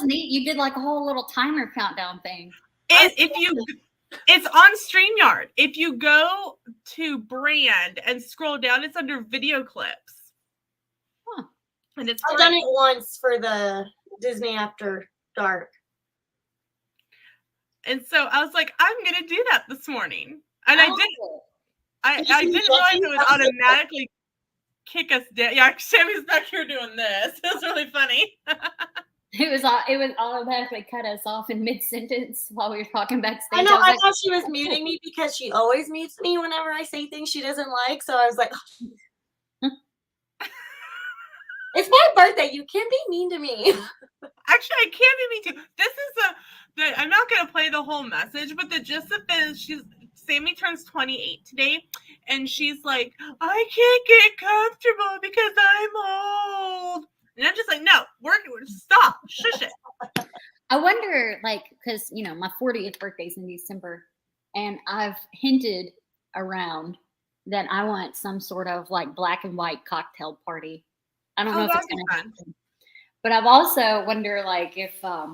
was neat. You did like a whole little timer countdown thing. It's on StreamYard. If you go to brand and scroll down, it's under video clips. Huh. And it's I've done it once for the Disney After Dark. And so I was like, I'm gonna do that this morning. And I didn't realize it would automatically kick us down. Yeah, Sammy's back here doing this. It was really funny. It was automatically cut us off in mid-sentence while we were talking backstage. I know. I thought she was muting me because she always mutes me whenever I say things she doesn't like. So I was like, it's my birthday. You can't be mean to me. Actually, I can't be mean to. This is I'm not going to play the whole message, but the gist of it is Sammy turns 28 today, and she's like, I can't get comfortable because I'm old. And I'm just like, no, stop, shush it. I wonder, like, because, you know, my 40th birthday's in December, and I've hinted around that I want some sort of, like, black and white cocktail party. I don't know if it's going to happen. But I've also wonder, like, if hi,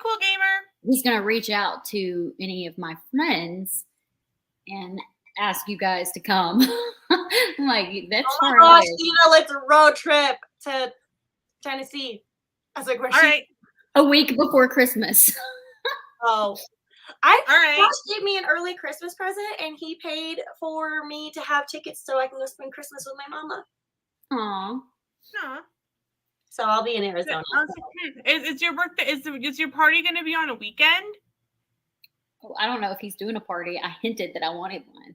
Cool Gamer. He's going to reach out to any of my friends and ask you guys to come. I'm like, that's oh my gosh, let's road trip to Tennessee. I was like, all right. A week before Christmas. All right. Josh gave me an early Christmas present, and he paid for me to have tickets so I can go spend Christmas with my mama. Aww. So I'll be in Arizona. Is your birthday? Is your party going to be on a weekend? Oh, I don't know if he's doing a party. I hinted that I wanted one.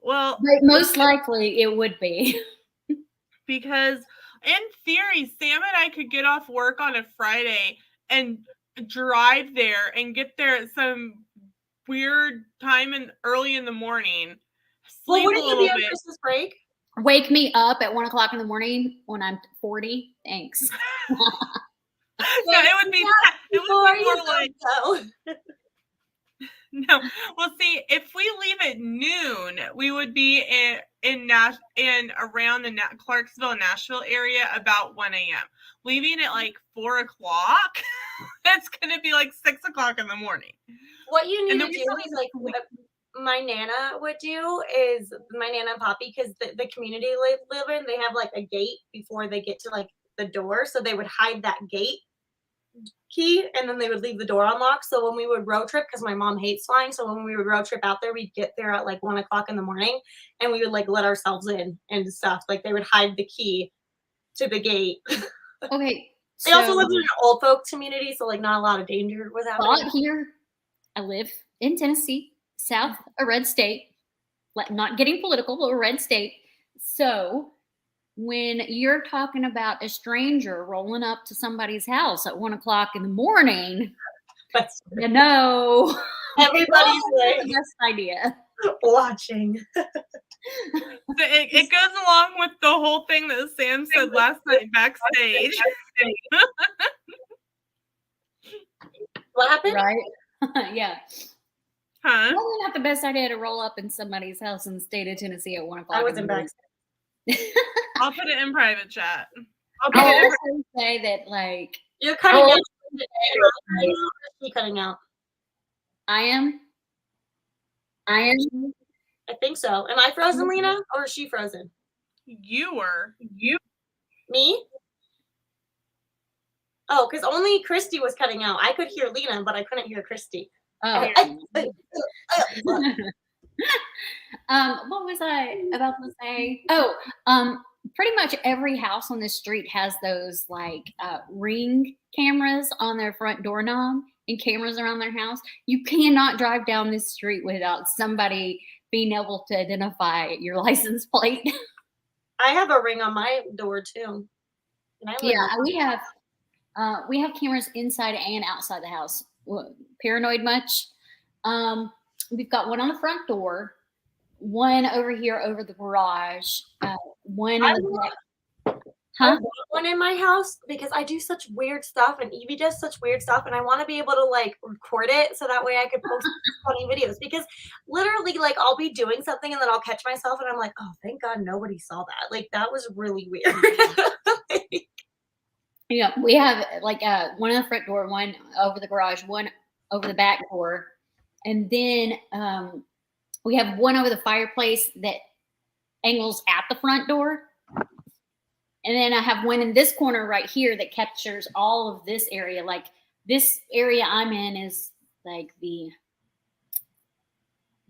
Well, but most likely it would be. Because in theory, Sam and I could get off work on a Friday and drive there and get there at some weird time early in the morning. Well, wouldn't you be on Christmas break? Wake me up at 1 o'clock in the morning when I'm 40. Thanks. It would be more like. No, well, see, if we leave at noon, we would be around the Clarksville, Nashville area about 1 a.m. Leaving at like 4 o'clock, that's going to be like 6 o'clock in the morning. What you need to do is like what my Nana would do is my Nana and Poppy, because the community they live in, they have like a gate before they get to like the door, so they would hide that gate key and then they would leave the door unlocked. So when we would road trip, because my mom hates flying, so when we would road trip out there, we'd get there at like 1 o'clock in the morning and we would like let ourselves in and stuff. Like they would hide the key to the gate. Okay. They also live in an old folks community, so like not a lot of danger was happening. Here, I live in Tennessee, south, a red state. Not getting political, but a red state. So when you're talking about a stranger rolling up to somebody's house at 1 o'clock in the morning, you know, everybody's like, the best idea. Watching. It goes along with the whole thing that Sam said last night backstage. What happened? Right? Yeah. Huh? Probably not the best idea to roll up in somebody's house in the state of Tennessee at 1 o'clock. I wasn't back. I'll put it in private chat. I'll also say that, like, you're cutting out. You're cutting out. I am. I think so. Am I frozen, Lena, or is she frozen? You were. Me? Oh, because only Christy was cutting out. I could hear Lena, but I couldn't hear Christy. Oh. What was I about to say? Pretty much every house on the street has those like Ring cameras on their front doorknob and cameras around their house. You cannot drive down this street without somebody being able to identify your license plate. I have a Ring on my door too. Yeah, we have cameras inside and outside the house. Paranoid much? We've got one on the front door, one over here over the garage, one in the back. I want one in my house because I do such weird stuff and Evie does such weird stuff and I want to be able to like record it so that way I could post funny videos, because literally like I'll be doing something and then I'll catch myself and I'm like, oh, thank God nobody saw that. Like that was really weird. Yeah, we have like one on the front door, one over the garage, one over the back door, and then we have one over the fireplace that angles at the front door. And then I have one in this corner right here that captures all of this area. Like this area I'm in is like the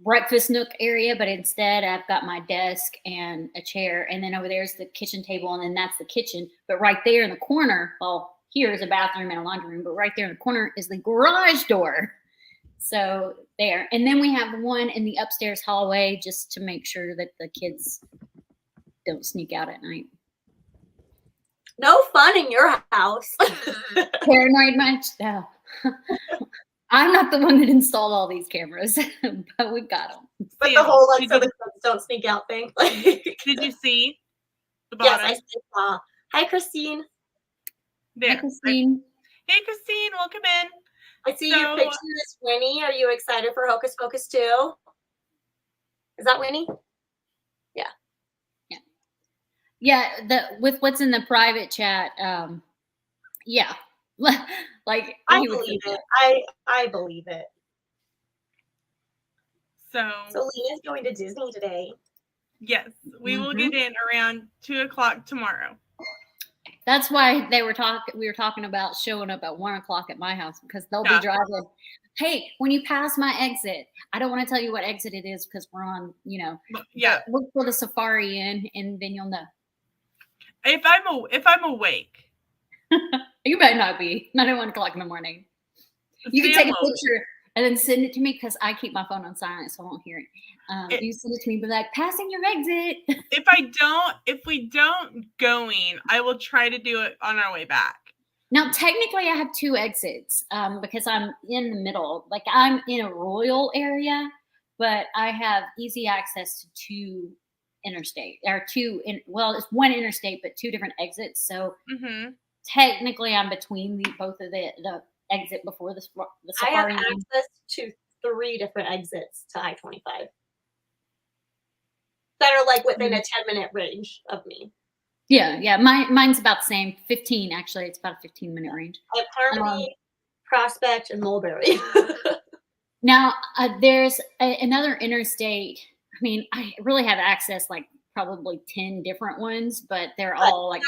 breakfast nook area, but instead I've got my desk and a chair. And then over there's the kitchen table, and then that's the kitchen. But right there in the corner, well, here is a bathroom and a laundry room, but right there in the corner is the garage door. So there. And then we have one in the upstairs hallway just to make sure that the kids don't sneak out at night. No fun in your house. Paranoid much? No. I'm not the one that installed all these cameras, but we've got them. But the whole like so the kids don't sneak out thing. Did you see the Yes, bottom? I saw. Hi, Christine. There. Hi, Christine. Hey, Christine, welcome in. I see your picture is Winnie. Are you excited for Hocus Pocus 2? Is that Winnie? Yeah, with what's in the private chat, yeah. Like I he would believe think it. I believe it. So Lena's going to Disney today. yes, we will get in around 2:00 tomorrow. That's why we were talking about showing up at 1:00 at my house, because they'll be driving. Hey, when you pass my exit, I don't want to tell you what exit it is because we're on, Yeah. look for the Safari Inn, and then you'll know. If I'm awake. You might not be. Not at 1:00 in the morning. You can take a picture and then send it to me, because I keep my phone on silent, so I won't hear it. You send it to me, be like, passing your exit. If we don't going, I will try to do it on our way back. Now, technically, I have 2 exits because I'm in the middle. Like, I'm in a rural area, but I have easy access to 2 interstate. There are 2 it's 1 interstate, but 2 different exits. So technically, I'm between both of the exit before the Safari. I have access to 3 different exits to I-25 that are like within a 10-minute range of me. Yeah. Mine's about the same. 15, actually. It's about a 15-minute range. I have Harmony, Prospect, and Mulberry. Now, there's another interstate. I mean, I really have access like probably 10 different ones, but they're all like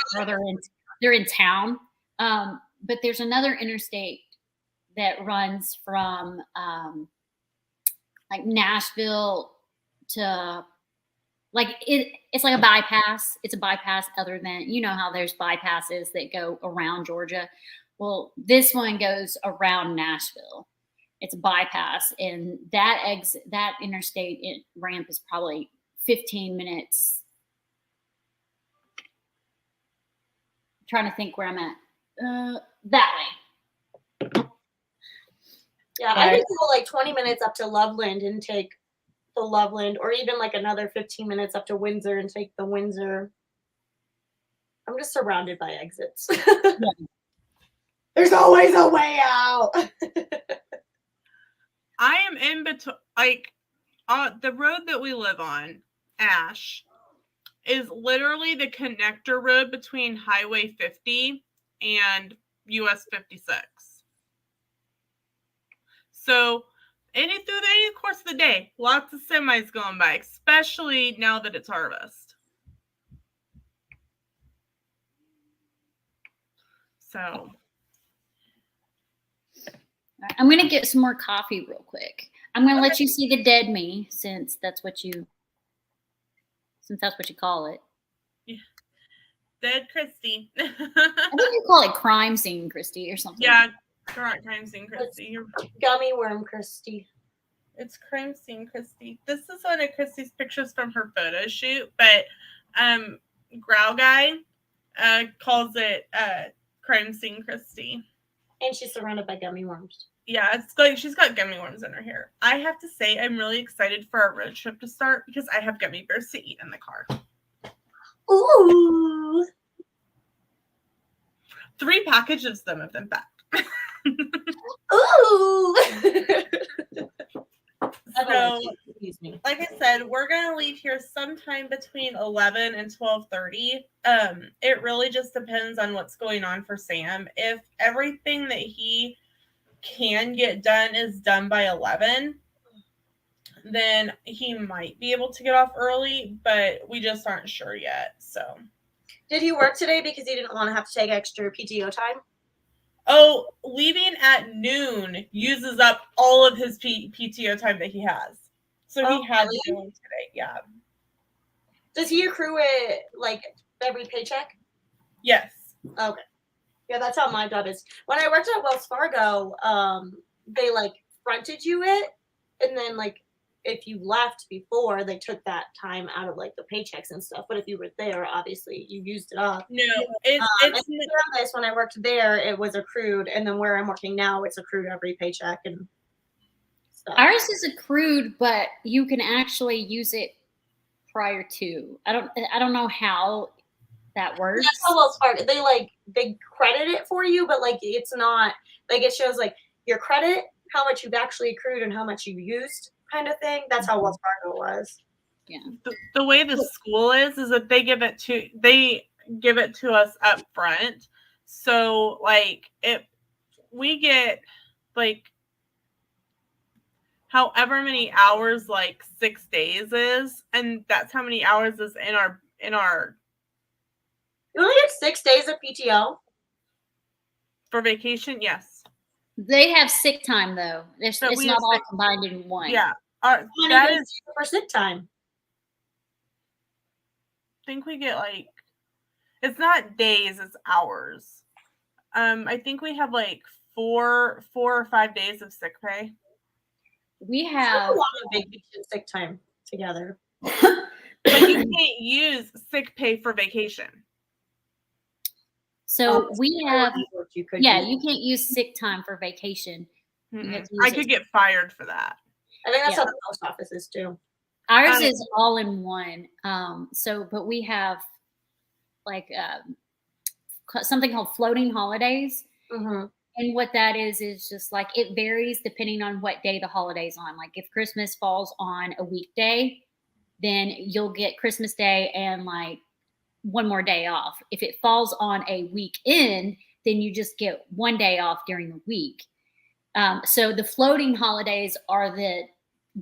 they're in town. But there's another interstate that runs from like Nashville to it's like a bypass. It's a bypass other than, how there's bypasses that go around Georgia. Well, this one goes around Nashville. It's a bypass, and that interstate ramp is probably 15 minutes. I'm trying to think where I'm at. That way. Yeah, I can go like 20 minutes up to Loveland and take the Loveland, or even like another 15 minutes up to Windsor and take the Windsor. I'm just surrounded by exits. There's always a way out. I am in between, like, the road that we live on, Ash, is literally the connector road between Highway 50 and US 56. So, through the course of the day, lots of semis going by, especially now that it's harvest. So I'm going to get some more coffee real quick. I'm going to let you see the dead me, since that's what you call it. Yeah. Dead Christy. I think you call it crime scene Christy or something. Yeah, correct. Crime scene Christy. Gummy worm Christy. It's crime scene Christy. This is one of Christy's pictures from her photo shoot, but Growl Guy calls it crime scene Christy. And she's surrounded by gummy worms. Yeah, it's like she's got gummy worms in her hair. I have to say, I'm really excited for our road trip to start because I have gummy bears to eat in the car. Ooh. 3 packages of them, in fact. Ooh. So, Excuse me. like I said, we're gonna leave here sometime between 11 and 12:30. It really just depends on what's going on for Sam. If everything that he can get done is done by 11, then he might be able to get off early, but we just aren't sure yet. So, Did he work today because he didn't want to have to take extra PTO time? oh, leaving at noon uses up all of his PTO time that he has. So he had to go in today. Yeah. Does he accrue it like every paycheck? Yes. Okay. Yeah, that's how my job is. When I worked at Wells Fargo, they like fronted you it, and then like if you left before, they took that time out of like the paychecks and stuff. But if you were there, obviously you used it up. No, And this, when I worked there, it was accrued, and then where I'm working now, it's accrued every paycheck and stuff. Ours is accrued, but you can actually use it prior to. I don't know how that works. That's how Wells Fargo. They credit it for you, but like it's not like it shows like your credit, how much you've actually accrued, and how much you used, kind of thing. That's how Wells Fargo was. Yeah. The way the school is that they give it to us up front. So like if we get like however many hours like 6 days is, and that's how many hours is in our You only get 6 days of PTO for vacation. Yes, They have sick time though. It's But we not have all sick- combined in one. yeah. How many That days is, do you get for sick time. I think we get like, it's not days, it's hours. I think we have like 4 or 5 days of sick pay. We That's have a lot of vacation sick time together. But you can't use sick pay for vacation. so we have You could yeah, use. you can't use sick time for vacation. You have to use I it. could get fired for that. I think that's Yeah. how the post office is too. Ours is all in one. But we have like something called floating holidays. Mm-hmm. And what that is just like it varies depending on what day the holiday's on. Like if Christmas falls on a weekday, then you'll get Christmas Day and like one more day off. If it falls on a weekend, then you just get one day off during the week. So the floating holidays are the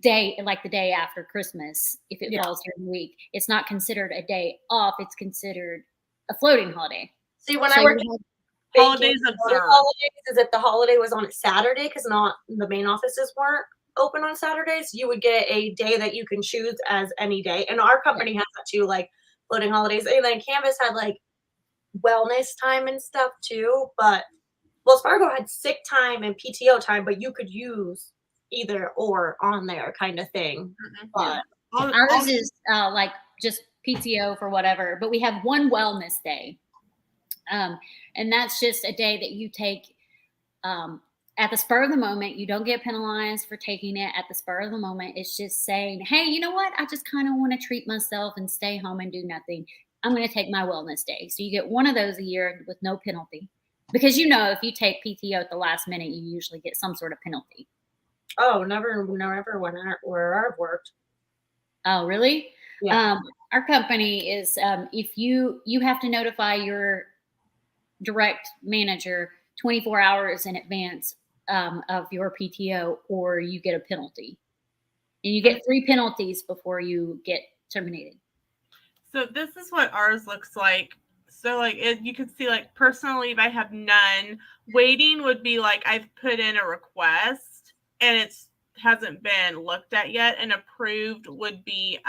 day, like the day after Christmas. If it falls during the week, it's not considered a day off. It's considered a floating holiday. See, when So I worked you Holidays observed. holidays is if the holiday was on a Saturday, because not the main offices weren't open on Saturdays, you would get a day that you can choose as any day. And our company has that too, like floating holidays. And then Canvas had like wellness time and stuff too. But Wells Fargo had sick time and PTO time, but you could use either or on there kind of thing. But ours is like just PTO for whatever, but we have one wellness day. And that's just a day that you take at the spur of the moment. You don't get penalized for taking it at the spur of the moment. It's just saying, hey, you know what? I just kind of want to treat myself and stay home and do nothing. I'm going to take my wellness day. So you get one of those a year with no penalty. Because if you take PTO at the last minute, you usually get some sort of penalty. oh, never where I've worked. Oh, really? Yeah. Our company is if you have to notify your direct manager 24 hours in advance of your PTO, or you get a penalty. And you get 3 penalties before you get terminated. So this is what ours looks like. So like you can see like personal leave, I have none. Waiting would be like I've put in a request and it's hasn't been looked at yet, and approved would be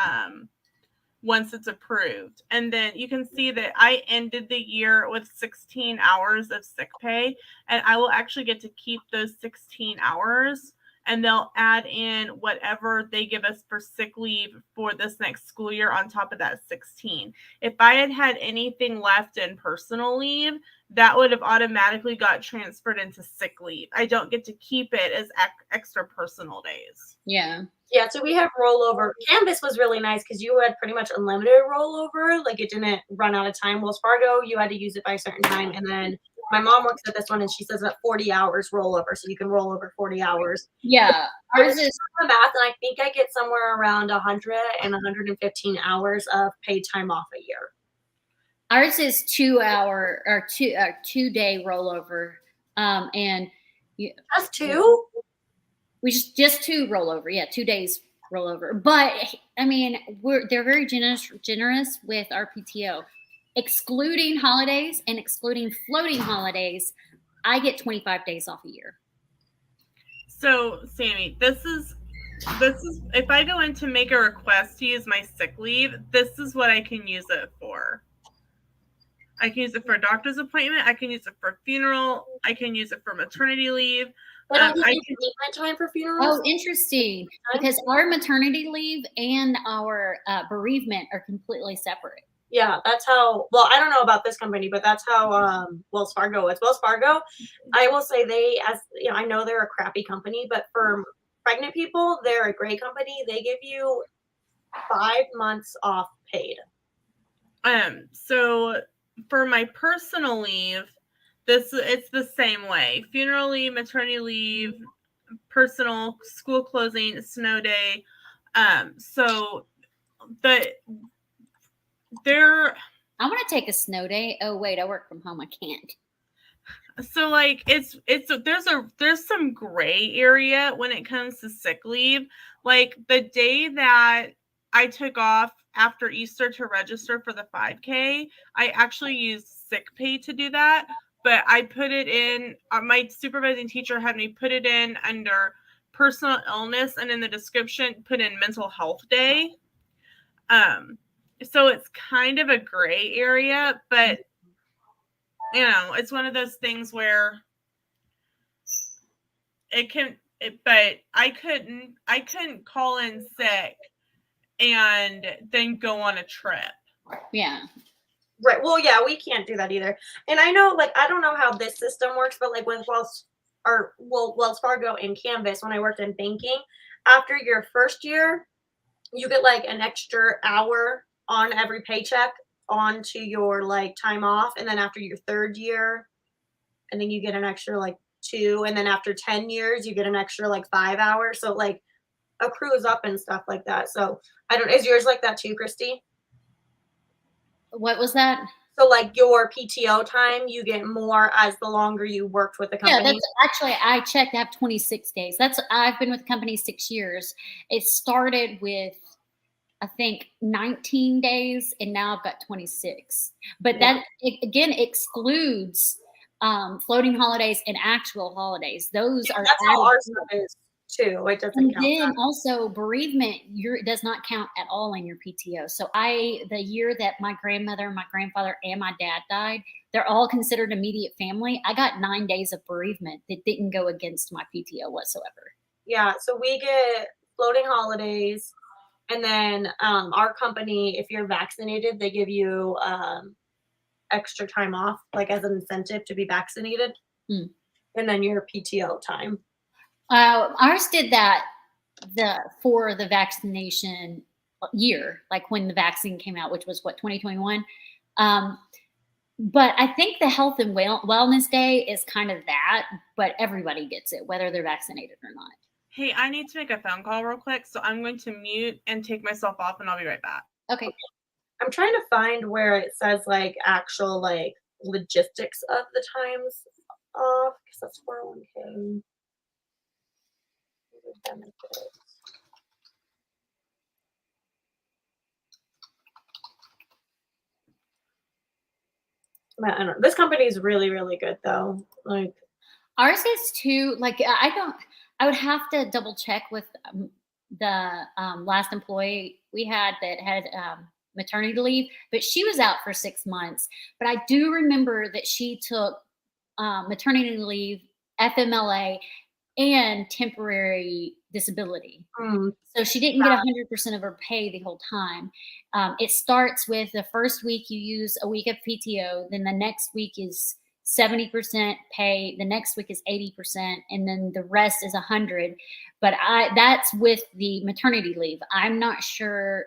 once it's approved. And then you can see that I ended the year with 16 hours of sick pay, and I will actually get to keep those 16 hours, and they'll add in whatever they give us for sick leave for this next school year on top of that 16. If I had anything left in personal leave, that would have automatically got transferred into sick leave. I don't get to keep it as extra personal days. Yeah. Yeah, so we have rollover. Canvas was really nice because you had pretty much unlimited rollover. Like it didn't run out of time. Wells Fargo, you had to use it by a certain time. And then my mom works at this one, and she says that 40 hours rollover, so you can roll over 40 hours. Yeah, I ours was is doing the math, and I think I get somewhere around 100 and 115 hours of paid time off a year. Ours is 2 hour or 2 day rollover, and That's two. we just 2 rollover. Yeah, 2 days rollover. But I mean, they're very generous with our PTO, excluding holidays and excluding floating holidays. I get 25 days off a year. So, Sammy, this is if I go in to make a request to use my sick leave, this is what I can use it for. I can use it for a doctor's appointment. I can use it for a funeral. I can use it for maternity leave. They don't give you bereavement time for funerals. Oh, interesting. Because our maternity leave and our bereavement are completely separate. Yeah, that's how. Well, I don't know about this company, but that's how Wells Fargo is. Wells Fargo, I will say I know they're a crappy company, but for pregnant people, they're a great company. They give you 5 months off paid. So for my personal leave, it's the same way. Funeral leave, maternity leave, personal, school closing, snow day. So I want to take a snow day. Oh wait, I work from home. I can't. So like there's some gray area when it comes to sick leave. Like the day that I took off after Easter to register for the 5K, I actually used sick pay to do that, but I put it in, my supervising teacher had me put it in under personal illness, and in the description put in mental health day. So it's kind of a gray area, but it's one of those things where but I couldn't call in sick and then go on a trip. Yeah. Right. Well, yeah, we can't do that either. And I know, like, I don't know how this system works, but like with Wells Fargo and Canvas, when I worked in banking, after your first year, you get like an extra hour on every paycheck onto your like time off. And then after your third year, and then you get an extra like 2. And then after 10 years, you get an extra like 5 hours. So like accrues up and stuff like that. So is yours like that too, Christy? What was that? So like your PTO time, you get more as the longer you worked with the company. Yeah, that's actually, I checked. I have 26 days. I've been with the company 6 years. It started with, I think, 19 days, and now I've got 26. But that again excludes floating holidays and actual holidays. Those are that's how our stuff is too. It doesn't count. And then also bereavement, it does not count at all in your PTO. So the year that my grandmother, my grandfather, and my dad died, they're all considered immediate family. I got 9 days of bereavement that didn't go against my PTO whatsoever. Yeah, so we get floating holidays, and then our company, if you're vaccinated, they give you extra time off, like as an incentive to be vaccinated, and then your PTO time. Ours did that for the vaccination year, like when the vaccine came out, which was 2021. But I think the health and wellness day is kind of that, but everybody gets it, whether they're vaccinated or not. Hey, I need to make a phone call real quick, so I'm going to mute and take myself off, and I'll be right back. Okay. I'm trying to find where it says like actual like logistics of the times off, because that's 401k. I don't know. This company is really, really good though. Like ours is too. Like I would have to double check with the last employee we had that had maternity leave, but she was out for 6 months. But I do remember that she took maternity leave, FMLA, and temporary disability. So she didn't get 100% of her pay the whole time. It starts with the first week you use a week of PTO, then the next week is 70% pay, the next week is 80%, and then the rest is 100. But that's with the maternity leave. I'm not sure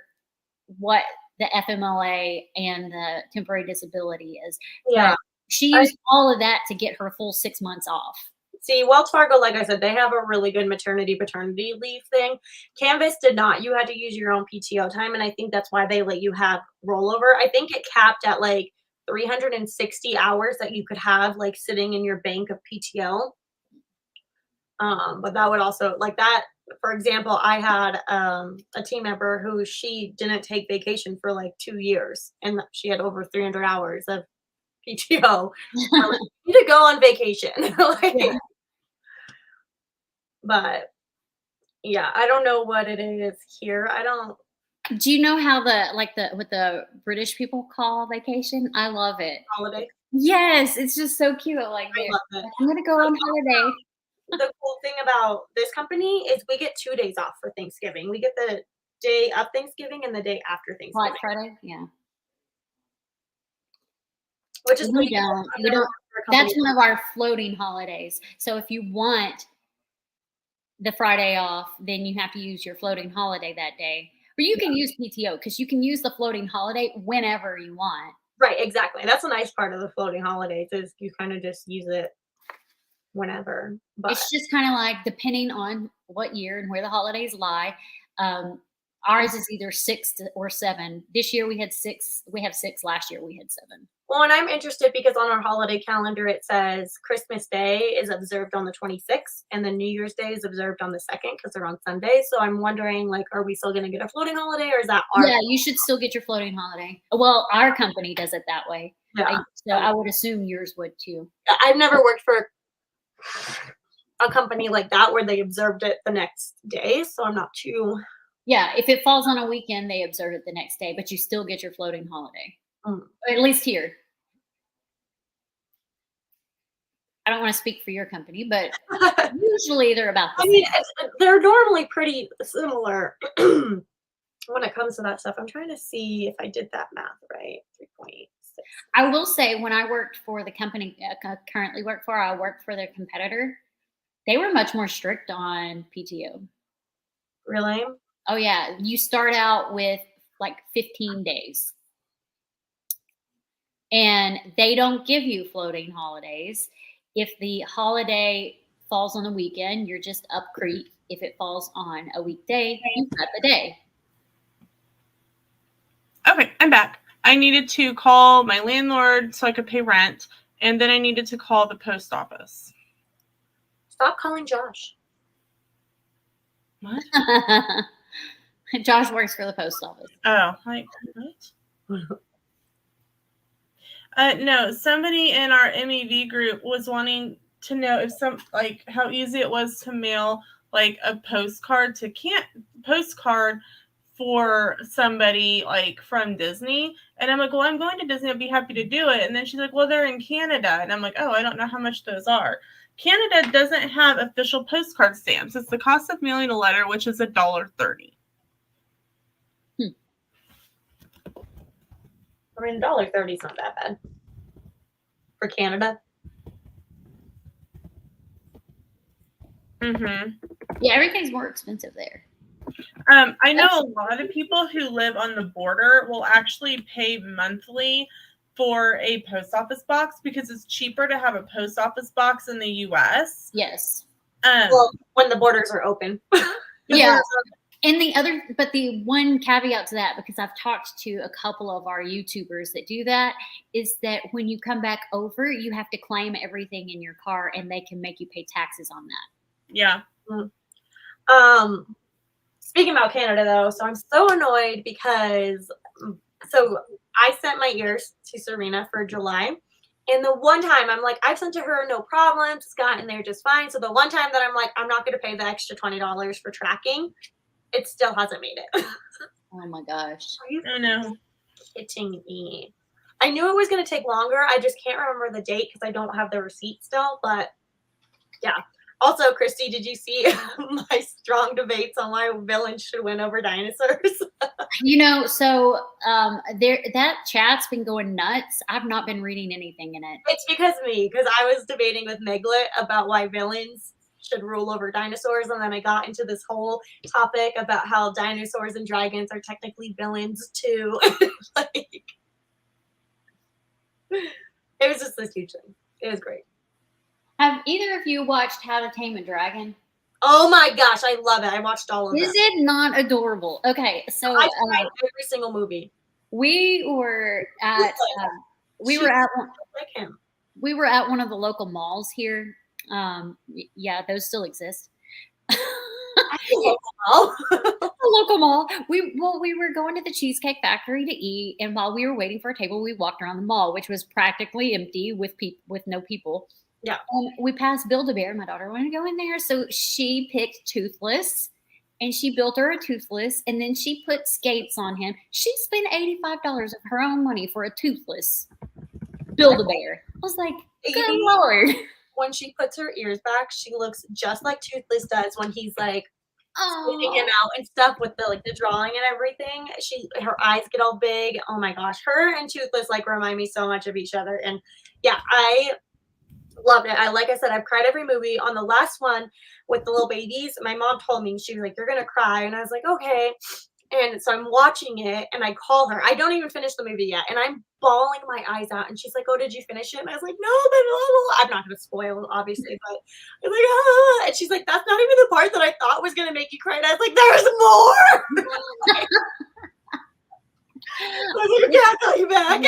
what the FMLA and the temporary disability is. Yeah. She used all of that to get her full 6 months off. See, Wells Fargo, like I said, they have a really good maternity paternity leave thing. Canvas did not. You had to use your own PTO time, and I think that's why they let you have rollover. I think it capped at like 360 hours that you could have like sitting in your bank of PTO. But that would also like that. For example, I had a team member who she didn't take vacation for like 2 years, and she had over 300 hours of PTO. Like, you need to go on vacation. Like, Yeah. but yeah, I don't know what it is here. I don't. Do you know how what the British people call vacation? I love it. Holiday. Yes, it's just so cute. Like, I love it. I'm gonna go on holiday. The cool thing about this company is we get 2 days off for Thanksgiving. We get the day of Thanksgiving and the day after Thanksgiving, Black Friday, yeah. which is We pretty cool. don't. I've We never don't. worked for a company That's one of our floating holidays. So if you want the Friday off, then you have to use your floating holiday that day. Or you can use PTO because you can use the floating holiday whenever you want. Right, exactly. That's a nice part of the floating holidays is you kind of just use it whenever. But It's just kind of like depending on what year and where the holidays lie. Ours is either or 7. This year we had 6. We have 6. Last year we had 7. well, and I'm interested because on our holiday calendar it says Christmas Day is observed on the 26th and then New Year's Day is observed on the 2nd because they're on Sunday. So I'm wondering, like, are we still going to get a floating holiday or is that our? Yeah, you should still get your floating holiday. Well, our company does it that way. Yeah. So I would assume yours would too. I've never worked for a company like that where they observed it the next day, so I'm not too. Yeah, if it falls on a weekend, they observe it the next day, but you still get your floating holiday. At least here. I don't want to speak for your company, but usually they're about the I same. mean, they're normally pretty similar when it comes to that stuff. I'm trying to see if I did that math right. 3.6. I will say when I worked for the company I currently work for, I worked for their competitor. They were much more strict on PTO. Really? Oh yeah, you start out with like 15 days. And they don't give you floating holidays. If the holiday falls on the weekend, you're just up creek. If it falls on a weekday, you cut the day. Okay, I'm back. I needed to call my landlord so I could pay rent, and then I needed to call the post office. Stop calling Josh. What? Josh works for the post office. Oh, like what? No, somebody in our MEV group was wanting to know if how easy it was to mail like a postcard for somebody like from Disney. And I'm like, well, I'm going to Disney. I'd be happy to do it. And then she's like, well, they're in Canada. And I'm like, oh, I don't know how much those are. Canada doesn't have official postcard stamps. It's the cost of mailing a letter, which is $1.30. I mean, $1.30 is not that bad for Canada. Mm-hmm. Yeah, everything's more expensive there. I know a lot of people who live on the border will actually pay monthly for a post office box because it's cheaper to have a post office box in the U.S. Yes. Well, when the borders are open. Yeah. And the one caveat to that, because I've talked to a couple of our YouTubers that do that, is that when you come back over, you have to claim everything in your car and they can make you pay taxes on that. Yeah. Speaking about Canada though, so I'm so annoyed because I sent my ears to Serena for July. And the one time I'm like, I've sent to her, no problems, it's gotten there just fine. So the one time that I'm like, I'm not going to pay the extra $20 for tracking, it still hasn't made it. Oh my gosh. Oh no. Kidding me. I knew it was going to take longer. I just can't remember the date because I don't have the receipt still. But yeah. Also, Christy, did you see my strong debates on why villains should win over dinosaurs? So that chat's been going nuts. I've not been reading anything in it. It's because I was debating with Meglet about why villains should rule over dinosaurs, and then I got into this whole topic about how dinosaurs and dragons are technically villains too. It was just this huge thing. It was great. Have either of you watched How to Tame a Dragon? Oh my gosh, I love it. I watched all of Is them. it not adorable? Okay, so I tried every single movie. we were at we were at one, Like him. we were at one of the local malls here. Yeah, those still exist. Oh. A local mall. We were going to the Cheesecake Factory to eat, and while we were waiting for a table, we walked around the mall, which was practically empty with no people. Yeah. And we passed Build-A-Bear. My daughter wanted to go in there, so she picked Toothless, and she built her a Toothless, and then she put skates on him. She spent $85 of her own money for a Toothless Build-A-Bear. I was like, good Lord. When she puts her ears back, she looks just like Toothless does when he's like spitting him out and stuff with the drawing and everything. Her eyes get all big. Oh my gosh, her and Toothless like remind me so much of each other. And yeah, I loved it. Like I said, I've cried every movie. On the last one with the little babies, my mom told me, she was like, "You're gonna cry," and I was like, "Okay." And so I'm watching it, and I call her. I don't even finish the movie yet, and I'm bawling my eyes out. And she's like, "Oh, did you finish it?" And I was like, "No, but blah, blah." I'm not going to spoil, obviously, but I was like, "Ah." And she's like, "That's not even the part that I thought was going to make you cry." And I was like, "There's more." I was like, "Okay, I'll call you back."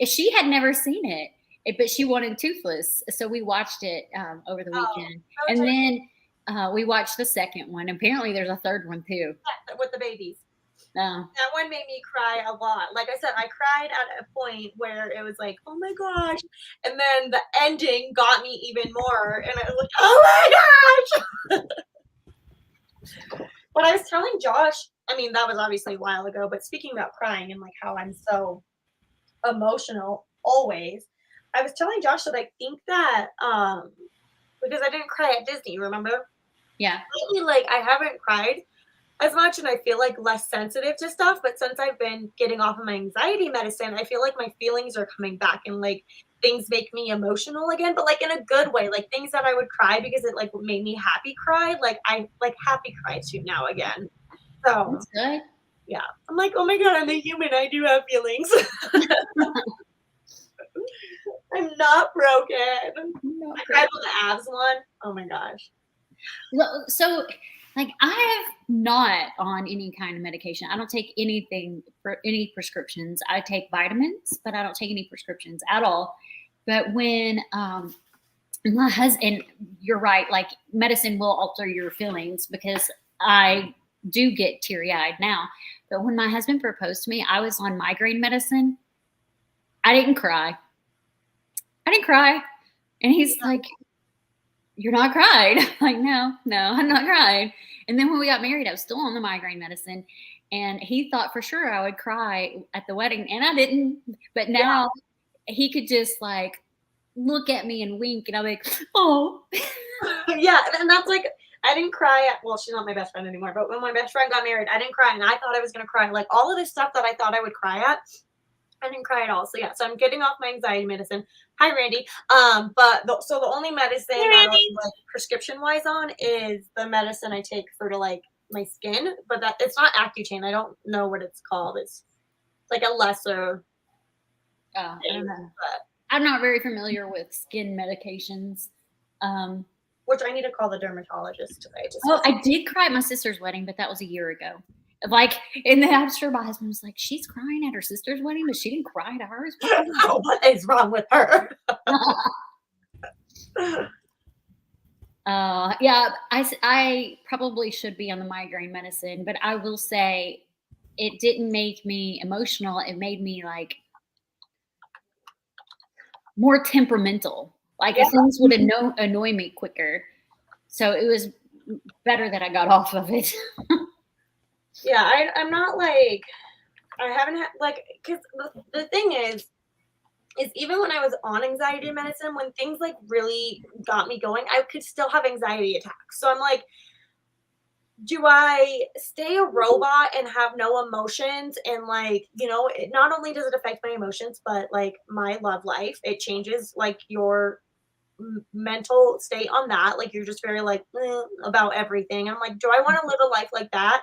She had never seen it, but she wanted Toothless, so we watched it over the weekend, and then we watched the second one. Apparently, there's a third one too with the babies. That one made me cry a lot. Like I said, I cried at a point where it was like, "Oh my gosh," and then the ending got me even more, and I was like, "Oh my gosh!" But I was telling Josh. I mean, that was obviously a while ago. But speaking about crying and like how I'm so emotional always, I was telling Josh that I think that because I didn't cry at Disney, remember? Yeah. Lately, like I haven't cried as much, and I feel like less sensitive to stuff. But since I've been getting off of my anxiety medicine, I feel like my feelings are coming back, and like things make me emotional again, but like in a good way. Like things that I would cry because it like made me happy cry. Like I like happy cry too now again. So that's good. Yeah, I'm like, oh my god, I'm a human. I do have feelings. I'm not broken. I cried with the abs one. Oh my gosh. So, like, I am not on any kind of medication. I don't take anything for any prescriptions. I take vitamins, but I don't take any prescriptions at all. But when my husband, you're right, like medicine will alter your feelings because I do get teary-eyed now. But when my husband proposed to me, I was on migraine medicine. I didn't cry. And he's like, "You're not cried." I'm like, no, I'm not crying. And then when we got married, I was still on the migraine medicine. And he thought for sure I would cry at the wedding. And I didn't. But now he could just like look at me and wink. And I'm like, oh. Yeah. And that's like, I didn't cry well, she's not my best friend anymore. But when my best friend got married, I didn't cry. And I thought I was going to cry. Like all of this stuff that I thought I would cry at, I didn't cry at all. So yeah, so I'm getting off my anxiety medicine. Hi, Randy. But the only medicine that I'm like prescription wise on is the medicine I take for like my skin, but that it's not Accutane. I don't know what it's called. It's like a lesser. I don't know. I'm not very familiar with skin medications. Which I need to call the dermatologist today. I did cry at my sister's wedding, but that was a year ago. Like, and then I'm sure my husband was like, "She's crying at her sister's wedding, but she didn't cry to hers." What is wrong with her? Yeah, I probably should be on the migraine medicine, but I will say it didn't make me emotional. It made me like more temperamental. Like things would annoy me quicker. So it was better that I got off of it. Yeah, I'm not like, I haven't had, like, because the thing is even when I was on anxiety medicine, when things, like, really got me going, I could still have anxiety attacks. So I'm like, do I stay a robot and have no emotions? And, like, you know, not only does it affect my emotions, but, like, my love life. It changes, like, your mental state on that. Like, you're just very, like, about everything. I'm like, do I want to live a life like that?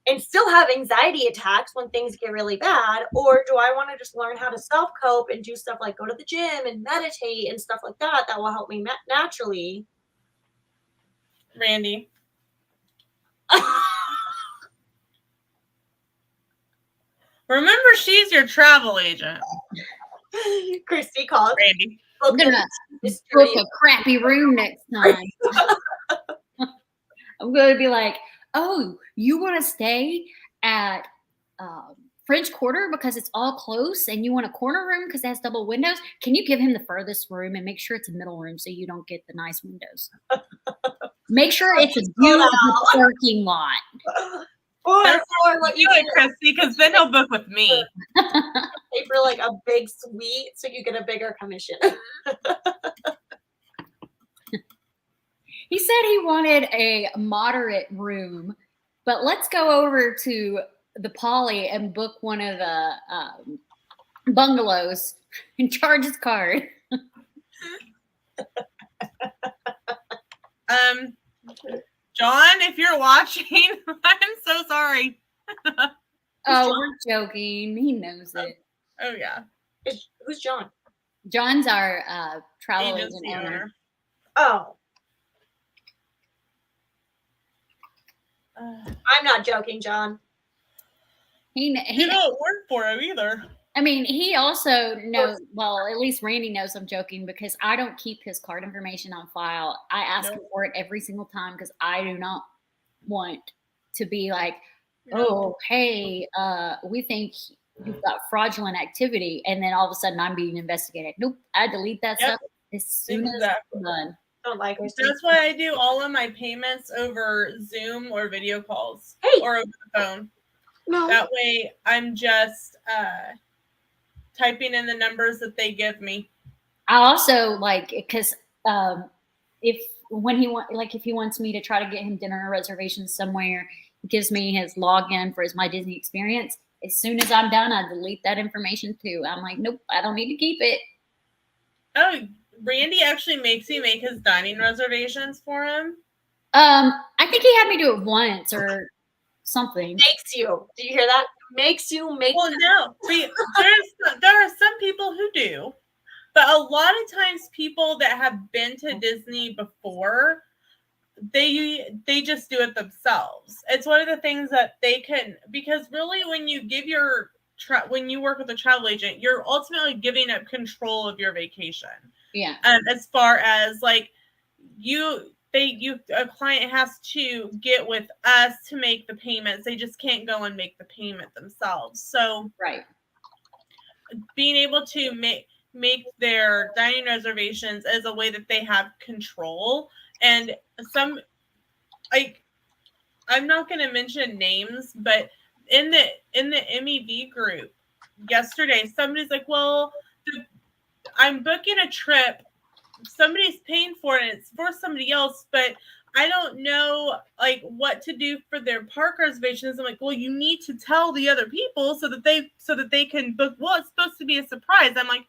and still have anxiety attacks when things get really bad? Or do I want to just learn how to self cope and do stuff like go to the gym and meditate and stuff like that that will help me naturally? Randy. Remember, she's your travel agent. Christy called. Randy. I'm gonna book a crappy room next time. I'm gonna be like, oh, you want to stay at French Quarter because it's all close, and you want a corner room because it has double windows? Can you give him the furthest room and make sure it's a middle room so you don't get the nice windows? Make sure it's a beautiful parking lot. Or like you do it, Christy, because then he'll book with me. Pay for like a big suite so you get a bigger commission. He said he wanted a moderate room, but let's go over to the Poly and book one of the bungalows and charge his card. John, if you're watching, I'm so sorry. Oh, we're joking. He knows it. Oh yeah. Who's John? John's our travel agent owner. Oh. I'm not joking, John. He don't work for him either. I mean, he also knows, well, at least Randy knows I'm joking because I don't keep his card information on file. I ask him for it every single time because I do not want to be like, oh, hey, we think you've got fraudulent activity. And then all of a sudden I'm being investigated. Nope, I delete that stuff as soon as I'm done. Don't like her. That's why I do all of my payments over Zoom or video calls or over the phone. No. That way I'm just typing in the numbers that they give me. I also like because if he wants me to try to get him dinner reservations somewhere, he gives me his login for his My Disney Experience. As soon as I'm done, I delete that information too. I'm like, nope, I don't need to keep it. Oh, Randy actually makes me make his dining reservations for him. I think he had me do it once or something. Makes you. Do you hear that? Makes you make. Well, no. There are some people who do, but a lot of times people that have been to Disney before, they just do it themselves. It's one of the things that they can, because really when you give when you work with a travel agent, you're ultimately giving up control of your vacation. Yeah. As far as like a client has to get with us to make the payments. They just can't go and make the payment themselves. So right. Being able to make their dining reservations is a way that they have control. And some, like, I'm not going to mention names, but in the MEV group yesterday, somebody's like, well, I'm booking a trip. Somebody's paying for it and it's for somebody else, but I don't know like what to do for their park reservations. I'm like, well, you need to tell the other people so that they can book. Well, it's supposed to be a surprise. I'm like,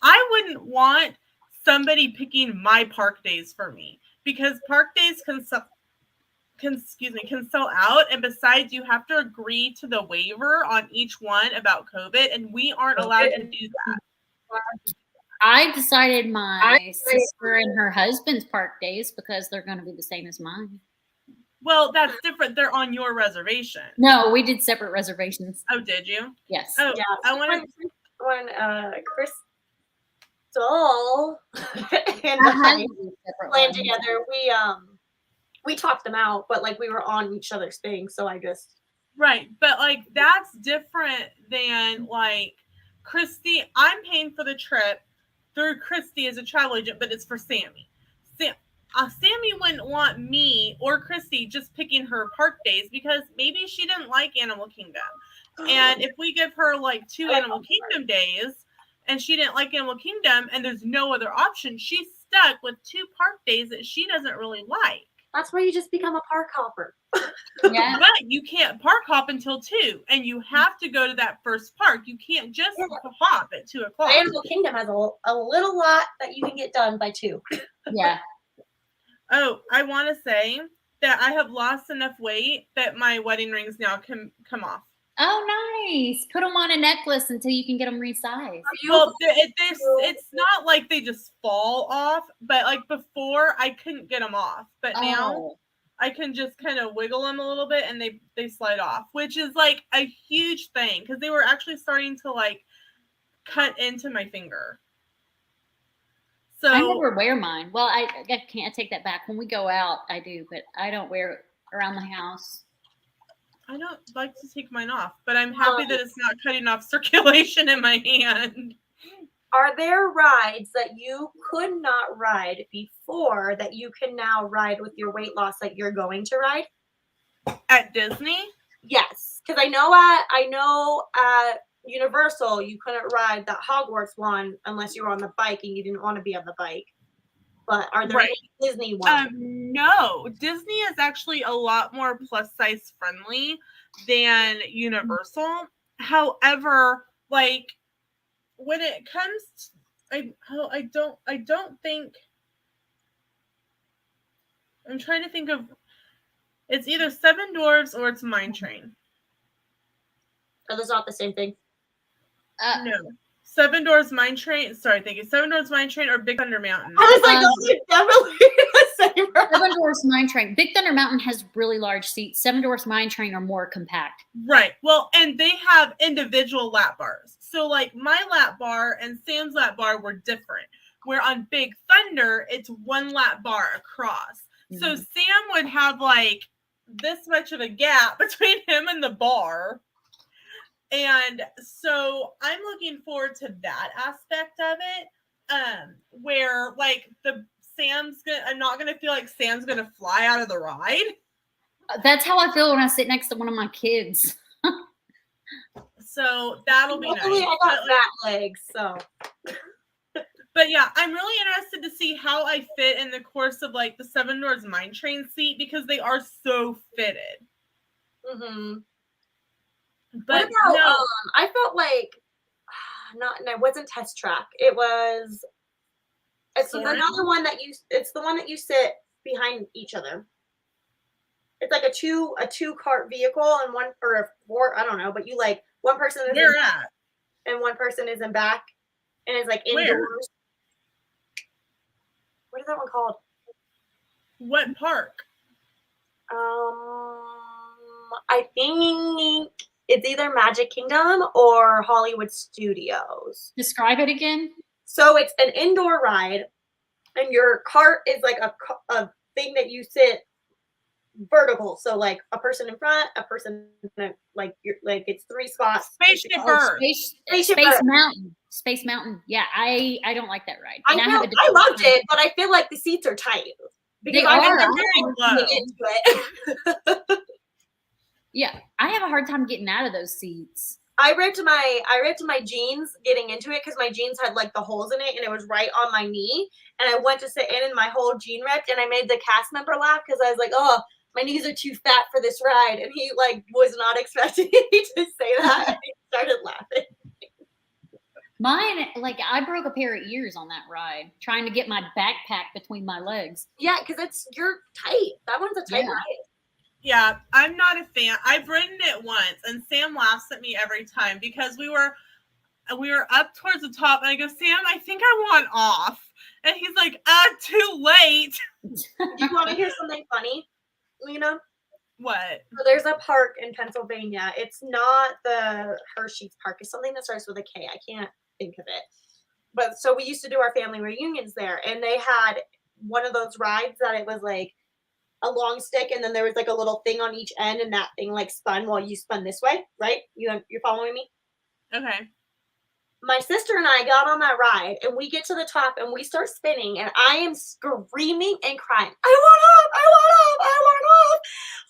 I wouldn't want somebody picking my park days for me because park days can sell out, and besides you have to agree to the waiver on each one about COVID, and we aren't allowed to do that. I decided my sister and her husband's park days because they're going to be the same as mine. Well, that's different. They're on your reservation. No, we did separate reservations. Oh, did you? Yes. Oh, yeah. I want to. When Crystal and I planned together, we talked them out, but like we were on each other's thing, so I just right. But like that's different than like Christy. I'm paying for the trip through Christy as a travel agent, but it's for Sammy. Sammy wouldn't want me or Christy just picking her park days because maybe she didn't like Animal Kingdom. And if we give her like 2 Animal Kingdom days and she didn't like Animal Kingdom and there's no other option, she's stuck with 2 park days that she doesn't really like. That's why you just become a park hopper. Yeah. But you can't park hop until 2, and you have to go to that first park. You can't just hop at 2 o'clock. Animal Kingdom has a little lot that you can get done by 2. Yeah. Oh, I want to say that I have lost enough weight that my wedding rings now can come off. Oh, nice. Put them on a necklace until you can get them resized. Well, it's not like they just fall off, but like before I couldn't get them off, but now I can just kind of wiggle them a little bit and they slide off, which is like a huge thing because they were actually starting to like cut into my finger. So I never wear mine. Well, I can't take that back. When we go out, I do, but I don't wear it around the house. I don't like to take mine off, but I'm happy that it's not cutting off circulation in my hand. Are there rides that you could not ride before that you can now ride with your weight loss that you're going to ride? At Disney? Yes, because I know at Universal you couldn't ride that Hogwarts one unless you were on the bike and you didn't want to be on the bike. But are there any Disney ones? No, Disney is actually a lot more plus size friendly than Universal. However, like when it comes to, I don't think, I'm trying to think of, it's either Seven Dwarfs or it's Mine Train. Are those not the same thing? No. Seven Dwarfs Mine Train. Sorry, thank you. Seven Dwarfs Mine Train or Big Thunder Mountain. I was like, those are definitely the same. Seven Dwarfs Mine Train. Big Thunder Mountain has really large seats. Seven Dwarfs Mine Train are more compact. Right. Well, and they have individual lap bars. So like my lap bar and Sam's lap bar were different. Where on Big Thunder, it's one lap bar across. Mm-hmm. So Sam would have like this much of a gap between him and the bar. And so I'm looking forward to that aspect of it, where like I'm not gonna feel like Sam's gonna fly out of the ride. That's how I feel when I sit next to one of my kids. So that'll be nice. I got fat legs, so. But yeah, I'm really interested to see how I fit in the course of like the Seven Dwarfs Mine Train seat because they are so fitted. Mm-hmm. But about, no, I felt like it wasn't Test Track. It's another one it's the one that you sit behind each other. It's like a two cart vehicle and one or a four, I don't know, but you like one person is in back and one person is in back and it's like indoors. Where? What is that one called? What park? I think it's either Magic Kingdom or Hollywood Studios. Describe it again. So it's an indoor ride, and your cart is like a thing that you sit vertical. So like a person in front, a person it's three spots. Spaceship Earth. Space Mountain. Space Mountain. Yeah, I don't like that ride. I loved it, but I feel like the seats are tight. Because I'm very low. Yeah, I have a hard time getting out of those seats. I ripped my jeans getting into it because my jeans had like the holes in it and it was right on my knee. And I went to sit in and my whole jean ripped and I made the cast member laugh because I was like, oh, my knees are too fat for this ride. And he like was not expecting me to say that. And he started laughing. Mine, like I broke a pair of ears on that ride trying to get my backpack between my legs. Yeah, because you're tight. That one's a tight ride. Yeah, I'm not a fan. I've ridden it once, and Sam laughs at me every time because we were up towards the top, and I go, Sam, I think I want off. And he's like, too late. You want to hear something funny, Lena? What? So there's a park in Pennsylvania. It's not the Hershey's Park. It's something that starts with a K. I can't think of it. But so we used to do our family reunions there, and they had one of those rides that it was like a long stick and then there was like a little thing on each end and that thing like spun while you spun this way, right? You're following me? Okay. My sister and I got on that ride and we get to the top and we start spinning and I am screaming and crying. I want off! I want off! I want off!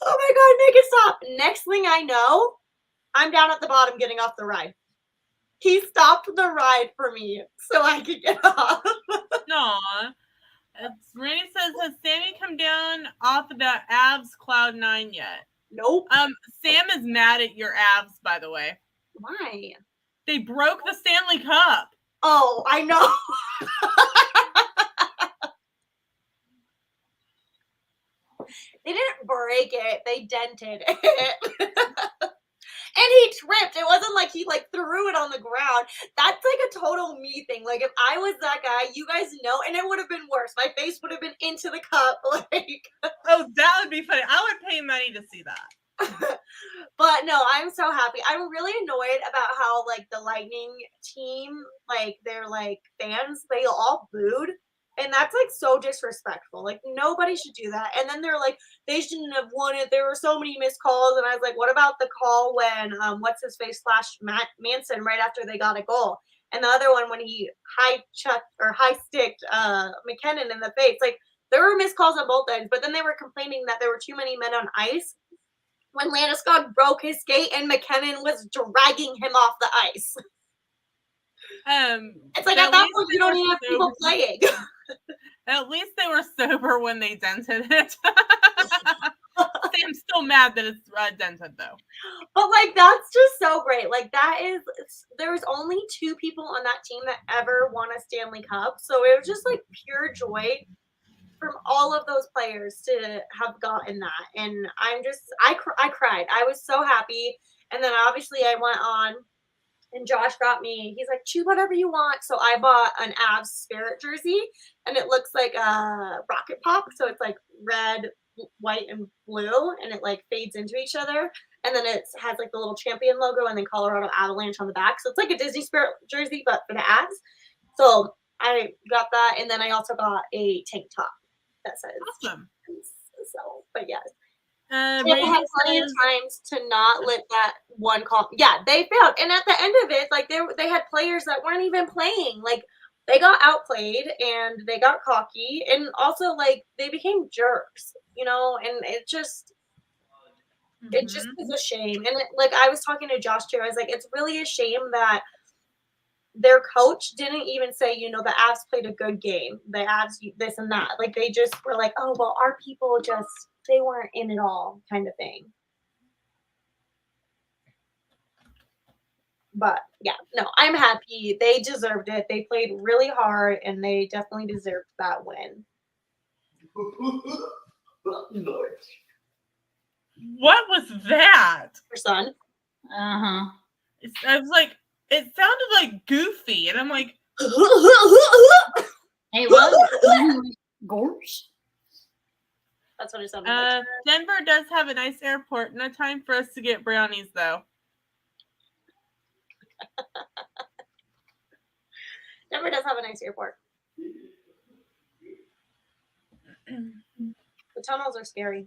Oh my God, make it stop. Next thing I know, I'm down at the bottom getting off the ride. He stopped the ride for me so I could get off. Aw. Randy says, has Sammy come down off of that abs cloud 9 yet? Nope. Sam is mad at your abs, by the way. Why? They broke the Stanley Cup. Oh, I know. They didn't break it. They dented it. And he tripped. It wasn't like he like threw it on the ground. That's like a total me thing. Like if I was that guy, you guys know, and it would have been worse. My face would have been into the cup. Like, oh, that would be funny. I would pay money to see that. But no, I'm so happy. I'm really annoyed about how like the Lightning team, like their like fans, they all booed. And that's like so disrespectful. Like nobody should do that. And then they're like, they shouldn't have won it. There were so many missed calls. And I was like, what about the call when what's his face flashed Matt Manson right after they got a goal? And the other one when he high sticked McKinnon in the face. Like there were missed calls on both ends, but then they were complaining that there were too many men on ice when Landeskog broke his skate and McKinnon was dragging him off the ice. It's like at that point you don't even have people playing. At least they were sober when they dented it. I'm still mad that it's dented though. But like that's just so great. Like that is, there's only 2 people on that team that ever won a Stanley Cup, so it was just like pure joy from all of those players to have gotten that. And I cried. I was so happy. And then obviously I went on. And Josh got me, he's like, choose whatever you want. So I bought an Avs Spirit jersey, and it looks like a rocket pop. So it's like red, white, and blue, and it like fades into each other. And then it has like the little champion logo and then Colorado Avalanche on the back. So it's like a Disney Spirit jersey, but for the Avs. So I got that. And then I also got a tank top that says. Awesome. So, but yes. They had plenty of times to not let that one call. Yeah, they failed. And at the end of it, like they had players that weren't even playing. Like they got outplayed and they got cocky, and also like they became jerks, you know. And it just is a shame. And like I was talking to Josh too, I was like, it's really a shame that their coach didn't even say, you know, the Avs played a good game. The Avs this and that. Like they just were like, oh well, our people just. They weren't in it all kind of thing. But yeah, no, I'm happy. They deserved it. They played really hard and they definitely deserved that win. What was that? Your son? Uh-huh. I was like, it sounded like Goofy. And I'm like, Hey, what? Gorge? That's what it sounded like. Denver does have a nice airport. No time for us to get brownies, though. Denver does have a nice airport. The tunnels are scary.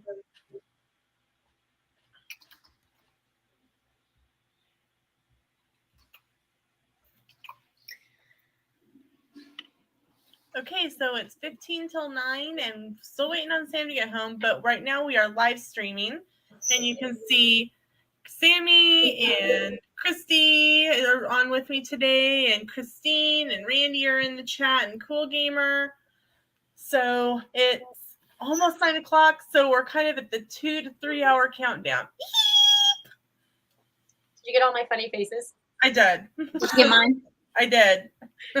Okay, so it's 15 till 9 and still waiting on Sam to get home. But right now we are live streaming. And you can see Sammy and Christy are on with me today. And Christine and Randy are in the chat and Cool Gamer. So it's almost 9 o'clock. So we're kind of at the 2 to 3 hour countdown. Did you get all my funny faces? I did. Did you get mine? I did.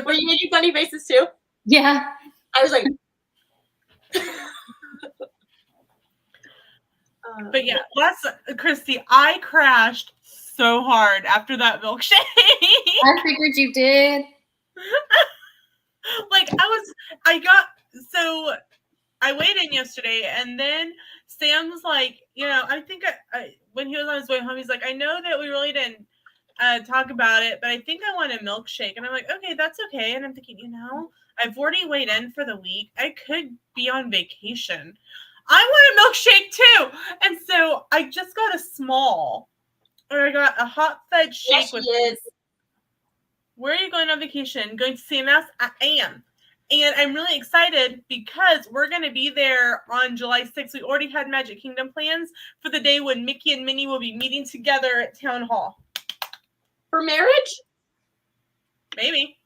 Were you making funny faces too? Yeah. I was like. But yeah, Christy, I crashed so hard after that milkshake. I figured you did. I weighed in yesterday, and then Sam was like, you know, I think when he was on his way home, he's like, I know that we really didn't talk about it, but I think I want a milkshake. And I'm like, okay, that's okay. And I'm thinking, you know, I've already weighed in for the week. I could be on vacation. I want a milkshake too. And so I just got a small, or I got a hot fudge shake. Yes, Where are you going on vacation? Going to CMS? I am. And I'm really excited because we're going to be there on July 6th. We already had Magic Kingdom plans for the day when Mickey and Minnie will be meeting together at Town Hall. For marriage? Maybe.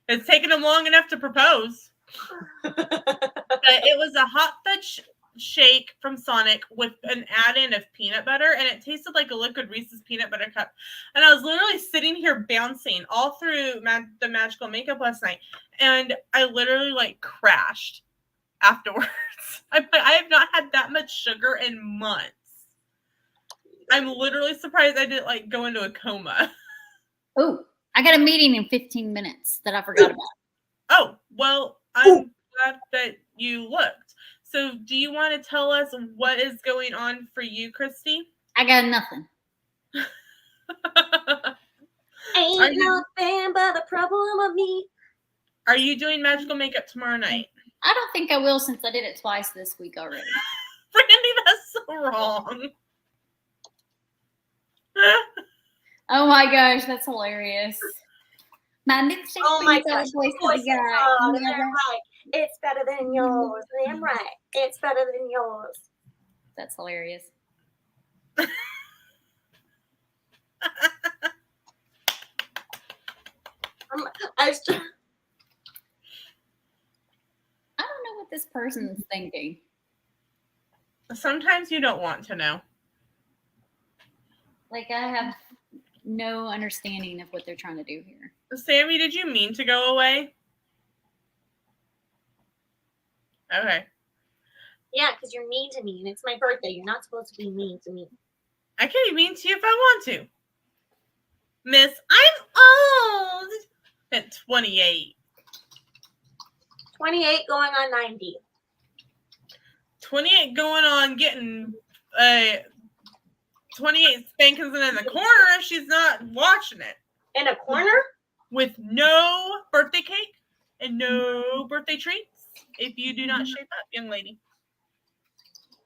It's taken them long enough to propose. But it was a hot fudge shake from Sonic with an add-in of peanut butter, and it tasted like a liquid Reese's peanut butter cup. And I was literally sitting here bouncing all through the magical makeup last night, and I literally like crashed afterwards. I have not had that much sugar in months. I'm literally surprised I didn't like go into a coma. Oh, I got a meeting in 15 minutes that I forgot about. Oh, well, I'm glad that you looked. So do you want to tell us what is going on for you, Christy? I got nothing. Ain't nothing but the problem of me. Are you doing magical makeup tomorrow night? I don't think I will since I did it twice this week already. Brandy, that's so wrong. Oh my gosh, that's hilarious. My milkshake Oh my brings gosh, all the voice of the guy. oh, they're right. It's better than yours. Damn right. It's better than yours. That's hilarious. I was trying. I don't know what this person's thinking. Sometimes you don't want to know. Like, I have no understanding of what they're trying to do here. Sammy, did you mean to go away? Okay. Yeah, because you're mean to me and it's my birthday. You're not supposed to be mean to me. I can be mean to you if I want to. Miss, I'm old. At 28. 28 going on 90. 28 going on getting 28 spankings in the corner if she's not watching it. In a corner? With no birthday cake and no birthday treats if you do not shape up, young lady.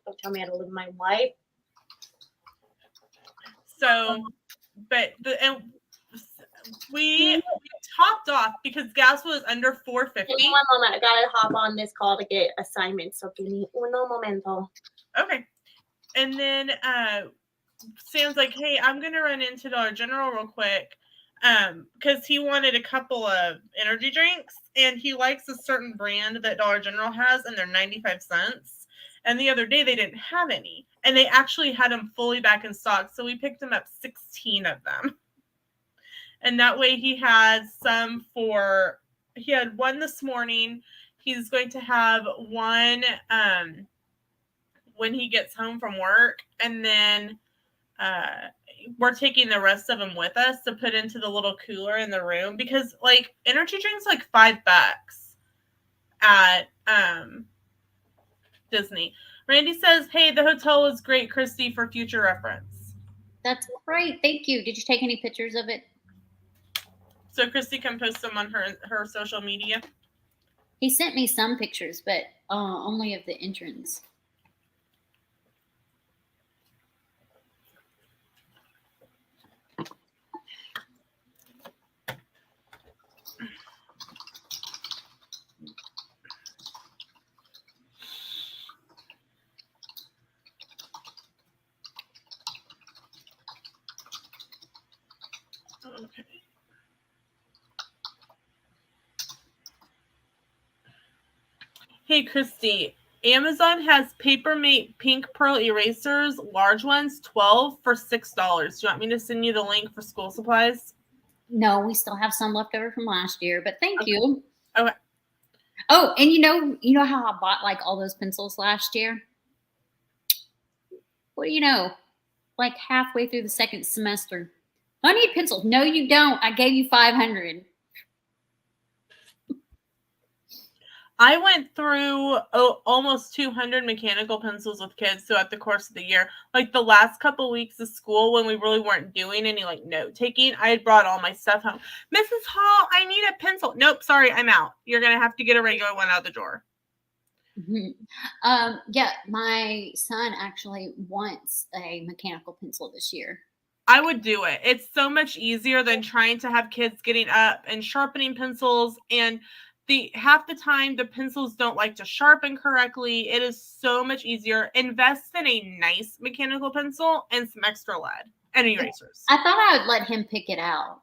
Don't tell me how to live my life. So, but we topped off because gas was under $4.50. Give me one moment. I gotta hop on this call to get assignments. So give me uno momento. Okay. And then Sam's like, hey, I'm gonna run into Dollar General real quick. Because he wanted a couple of energy drinks and he likes a certain brand that Dollar General has and they're 95 cents. And the other day they didn't have any. And they actually had them fully back in stock. So we picked him up 16 of them. And that way he had he had one this morning. He's going to have one when he gets home from work. And then we're taking the rest of them with us to put into the little cooler in the room because like energy drinks like $5 at Disney. Randy says, hey, the hotel was great, Christy, for future reference. That's great. Thank you. Did you take any pictures of it? So Christy can post them on her social media. He sent me some pictures, but only of the entrance. Okay. Hey, Christy, Amazon has Papermate Pink Pearl erasers, large ones, 12 for $6. Do you want me to send you the link for school supplies? No, we still have some left over from last year, but thank you. Okay. Oh, and you know how I bought like all those pencils last year? What do you know? Like halfway through the second semester. I need pencils. No, you don't. I gave you 500. I went through almost 200 mechanical pencils with kids throughout the course of the year. Like the last couple weeks of school when we really weren't doing any like note taking, I had brought all my stuff home. Mrs. Hall, I need a pencil. Nope, sorry, I'm out. You're going to have to get a regular one out the drawer. Mm-hmm. Yeah, my son actually wants a mechanical pencil this year. I would do it. It's so much easier than trying to have kids getting up and sharpening pencils, and half the time the pencils don't like to sharpen correctly. It is so much easier. Invest in a nice mechanical pencil and some extra lead and erasers. I thought I would let him pick it out.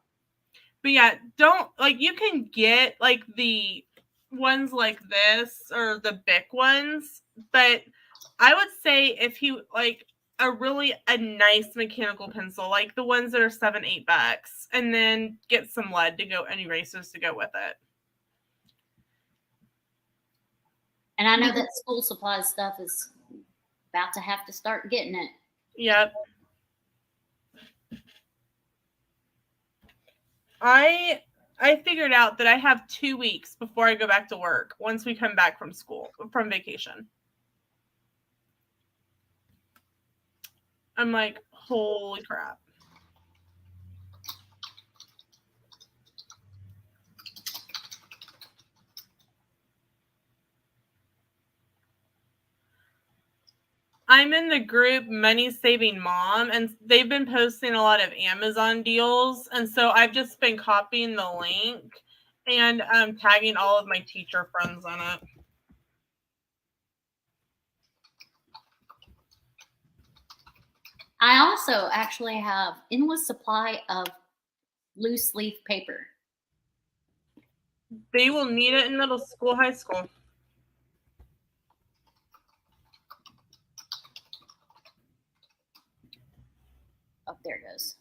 But yeah, don't like you can get like the ones like this or the Bic ones, but I would say if he like a nice mechanical pencil, like the ones that are $7-8, and then get some lead to go and erasers to go with it. And I know that school supply stuff is about to have to start getting it. Yep. I figured out that I have 2 weeks before I go back to work once we come back from vacation. I'm like, holy crap. I'm in the group Money Saving Mom, and they've been posting a lot of Amazon deals. And so I've just been copying the link and tagging all of my teacher friends on it. I also actually have endless supply of loose leaf paper. They will need it in middle school, high school. Oh, there it goes.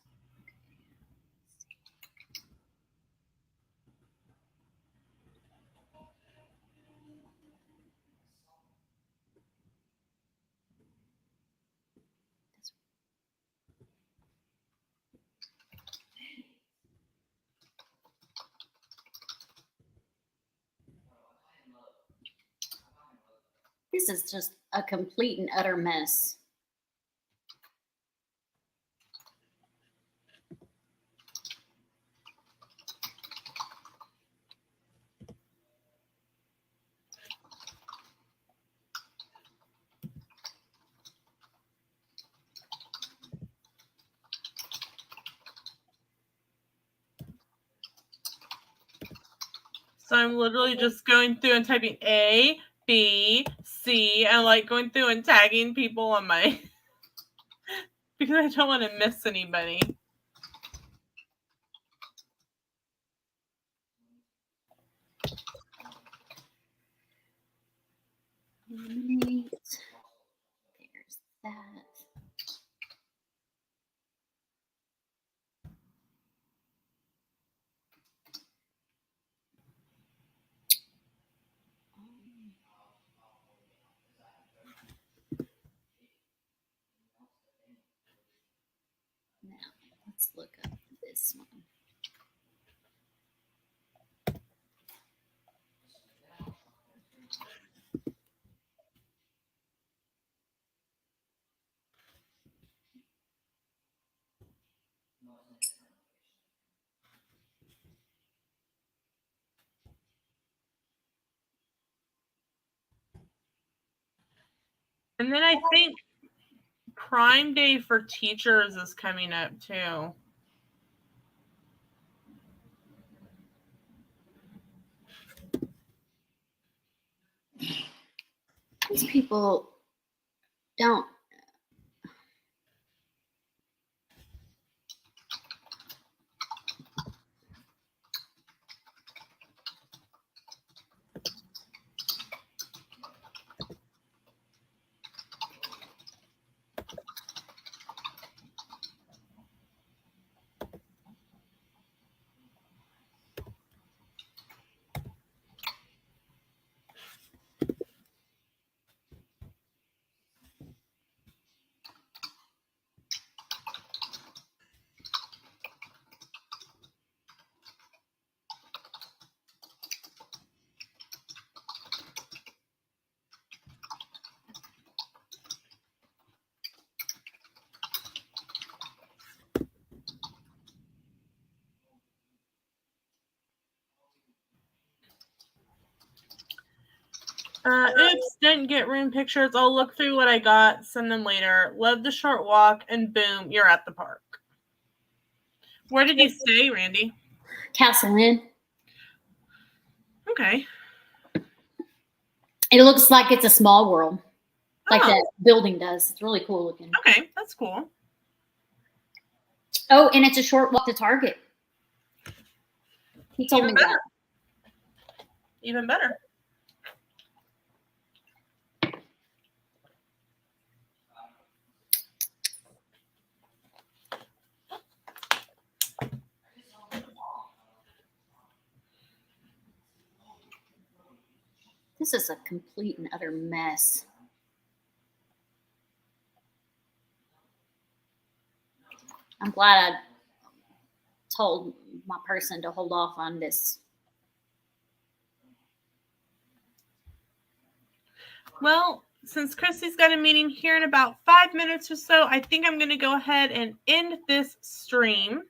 This is just a complete and utter mess. So I'm literally just going through and typing A, B, C, and like going through and tagging people on my because I don't want to miss anybody. Eliminate. There's that. Now, let's look up this one. And then I think Prime Day for teachers is coming up too. These people don't. Oops, didn't get room pictures. I'll look through what I got, send them later. Love the short walk, and boom, you're at the park. Where did you stay, Randy? Castle Inn. Okay. It looks like it's a small world, like that building does. It's really cool looking. Okay, that's cool. Oh, and it's a short walk to Target. He told Even me better. that. Even better. This is a complete and utter mess. I'm glad I told my person to hold off on this. Well, since Christy's got a meeting here in about 5 minutes or so, I think I'm going to go ahead and end this stream.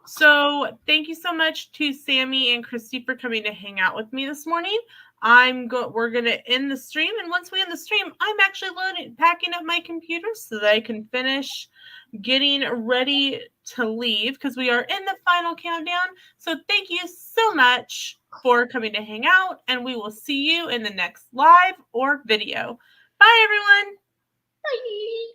So thank you so much to Sammy and Christy for coming to hang out with me this morning. We're going to end the stream. And once we end the stream, I'm actually packing up my computer so that I can finish getting ready to leave because we are in the final countdown. So thank you so much for coming to hang out, and we will see you in the next live or video. Bye, everyone. Bye.